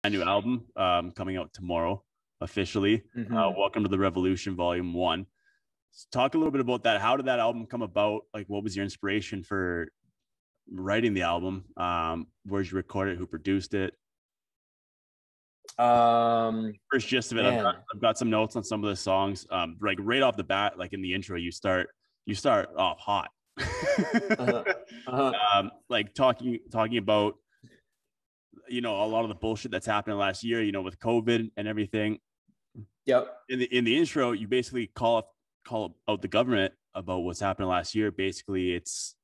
a new album coming out tomorrow officially. Mm-hmm. Welcome to the Revolution, Volume One. Talk a little bit about that. How did that album come about? Like, what was your inspiration for writing the album? Where'd you record it? Who produced it? First gist of it, Man. I've got some notes on some of the songs. Like right off the bat, like in the intro, you start off hot. Uh-huh. Uh-huh. Like talking about a lot of the bullshit that's happened last year, with COVID and everything. Yep. In the intro, you basically call out the government about what's happened last year. Basically, it's,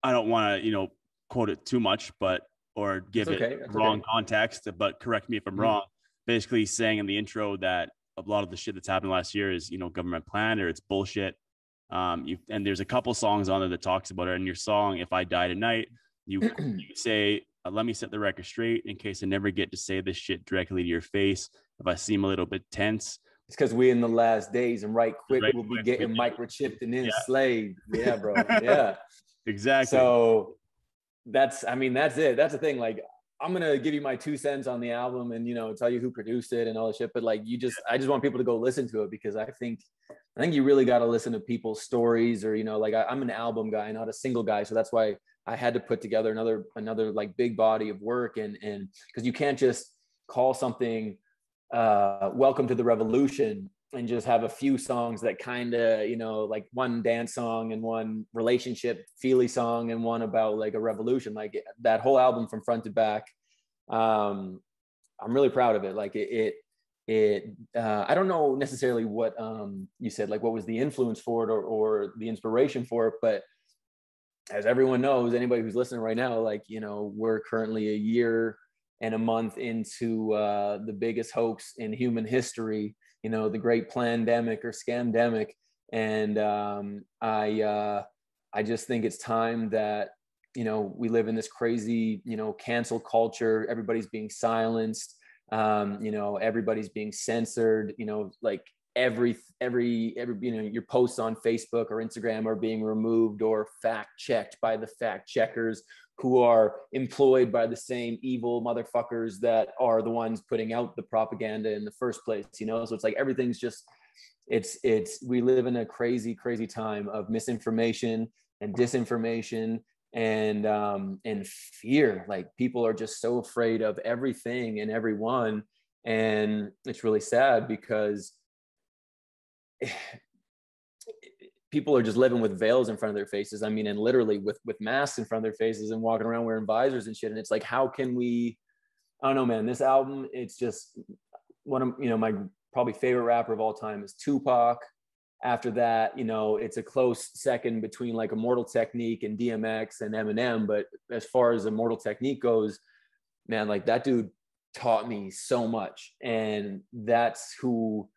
I don't want to quote it too much, but or That's give it okay. That's wrong okay. context, but correct me if I'm Mhm. wrong. Basically saying in the intro that a lot of the shit that's happened last year is government planned or it's bullshit. And there's a couple songs on there that talks about it. In your song "If I Die Tonight," you say, "Let me set the record straight in case I never get to say this shit directly to your face. If I seem a little bit tense, It's because we in the last days, and right quick right we'll be quick, getting microchipped and yeah, enslaved. Yeah, bro. Yeah. exactly." So I mean, that's it. That's the thing. Like, I'm gonna give you my 2 cents on the album and tell you who produced it and all that shit. But like, I just want people to go listen to it because I think you really got to listen to people's stories, or like I'm an album guy, not a single guy, so that's why I had to put together another like big body of work, and because you can't just call something Welcome to the Revolution and just have a few songs that kind of, like one dance song and one relationship feely song and one about like a revolution. Like that whole album from front to back. I'm really proud of it. Like I don't know necessarily what you said, like what was the influence for it, or the inspiration for it, but as everyone knows, anybody who's listening right now, like, we're currently a year and a month into the biggest hoax in human history, the great pandemic or scamdemic. And I just think it's time that, we live in this crazy, cancel culture. Everybody's being silenced. Everybody's being censored, like every your posts on Facebook or Instagram are being removed or fact checked by the fact checkers, who are employed by the same evil motherfuckers that are the ones putting out the propaganda in the first place. So it's like everything's just, we live in a crazy time of misinformation and disinformation and fear. Like people are just so afraid of everything and everyone, and it's really sad because people are just living with veils in front of their faces. I mean, and literally with masks in front of their faces and walking around wearing visors and shit. And it's like, how can we, I don't know, man, this album, it's just one of, my probably favorite rapper of all time is Tupac. After that, it's a close second between like Immortal Technique and DMX and Eminem. But as far as Immortal Technique goes, man, like that dude taught me so much. And that's who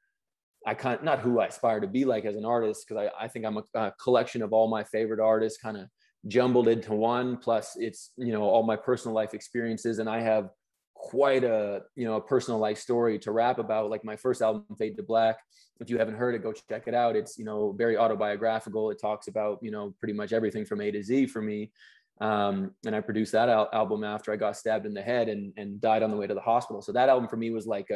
not who I aspire to be like as an artist, because I think I'm a collection of all my favorite artists kind of jumbled into one. Plus it's, all my personal life experiences. And I have quite a personal life story to rap about. Like my first album, Fade to Black, if you haven't heard it, go check it out. It's very autobiographical. It talks about pretty much everything from A to Z for me. And I produced that album after I got stabbed in the head and died on the way to the hospital. So that album for me was like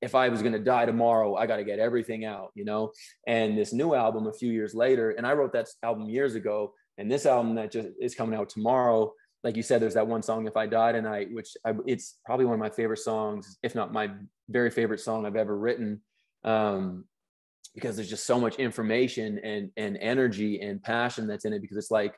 if I was going to die tomorrow, I got to get everything out, And this new album a few years later, and I wrote that album years ago, and this album that just is coming out tomorrow, like you said, there's that one song, If I Die Tonight, which it's probably one of my favorite songs, if not my very favorite song I've ever written, because there's just so much information and energy and passion that's in it. Because it's like,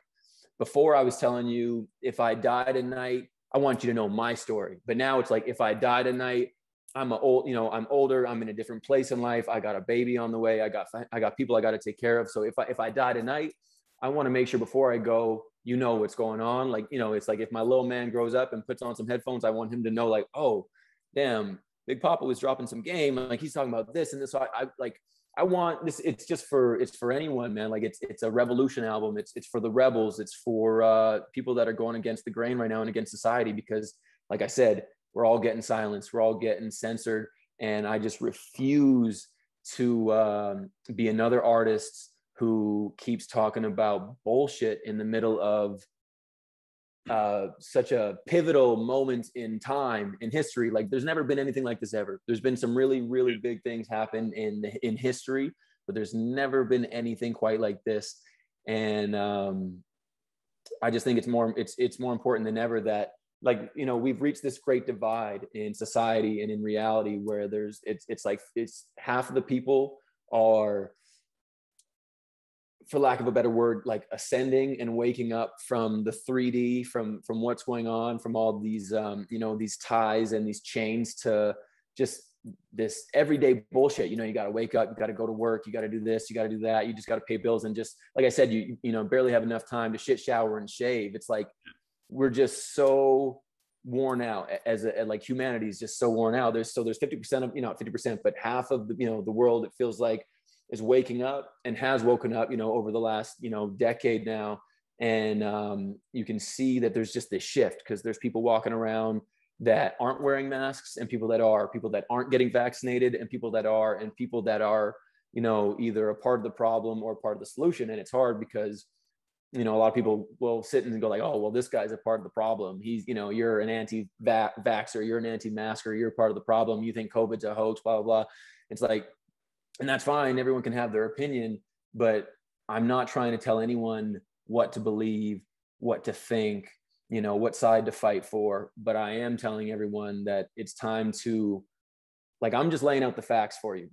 before I was telling you, if I die tonight, I want you to know my story. But now it's like, if I die tonight, I'm older. I'm in a different place in life. I got a baby on the way. I got people I got to take care of. So if I die tonight, I want to make sure before I go, what's going on. Like, it's like if my little man grows up and puts on some headphones, I want him to know like, oh, damn, Big Papa was dropping some game. Like he's talking about this and this. So I want this. It's for anyone, man. Like it's a revolution album. It's for the rebels. It's for people that are going against the grain right now and against society, because like I said, we're all getting silenced. We're all getting censored. And I just refuse to be another artist who keeps talking about bullshit in the middle of such a pivotal moment in time in history. Like there's never been anything like this ever. There's been some really, really big things happen in history, but there's never been anything quite like this. And I just think it's more important than ever that, like, you know, we've reached this great divide in society and in reality where it's half of the people are, for lack of a better word, like ascending and waking up from the 3D, from what's going on, from all these, you know, these ties and these chains to just this everyday bullshit. You know, you got to wake up, you got to go to work, you got to do this, you got to do that. You just got to pay bills. And just, like I said, you know, barely have enough time to shit, shower, and shave. It's like, we're just so worn out like humanity is just so worn out. There's 50% of, you know, not 50%, but half of the, you know, the world, it feels like, is waking up and has woken up, you know, over the last, you know, decade now. And you can see that there's just this shift because there's people walking around that aren't wearing masks and people that aren't getting vaccinated and people that are, you know, either a part of the problem or part of the solution. And it's hard because, you know, a lot of people will sit and go like, oh, well, this guy's a part of the problem. He's, you know, you're an anti-vaxxer, you're an anti-masker, you're part of the problem. You think COVID's a hoax, blah, blah, blah. It's like, and that's fine. Everyone can have their opinion, but I'm not trying to tell anyone what to believe, what to think, you know, what side to fight for. But I am telling everyone that it's time to, like, I'm just laying out the facts for you.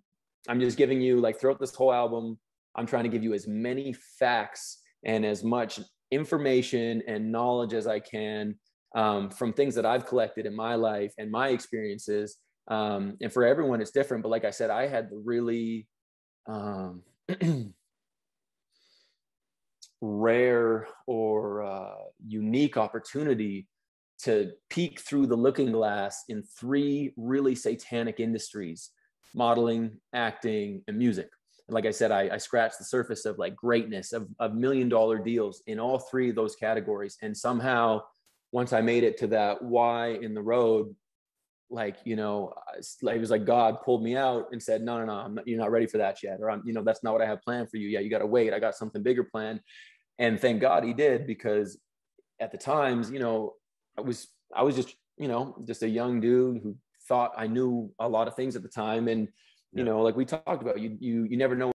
I'm just giving you, like, throughout this whole album, I'm trying to give you as many facts and as much information and knowledge as I can from things that I've collected in my life and my experiences. And for everyone, it's different. But like I said, I had the really rare or unique opportunity to peek through the looking glass in 3 really satanic industries: modeling, acting, and music. Like I said, I scratched the surface of like greatness, of $1 million deals in all 3 of those categories. And somehow, once I made it to that Y in the road, like, you know, it was like God pulled me out and said, no, you're not ready for that yet. Or, you know, that's not what I have planned for you. Yeah, you got to wait. I got something bigger planned. And thank God he did, because at the times, you know, I was just, you know, just a young dude who thought I knew a lot of things at the time. And, you know, like we talked about, you never know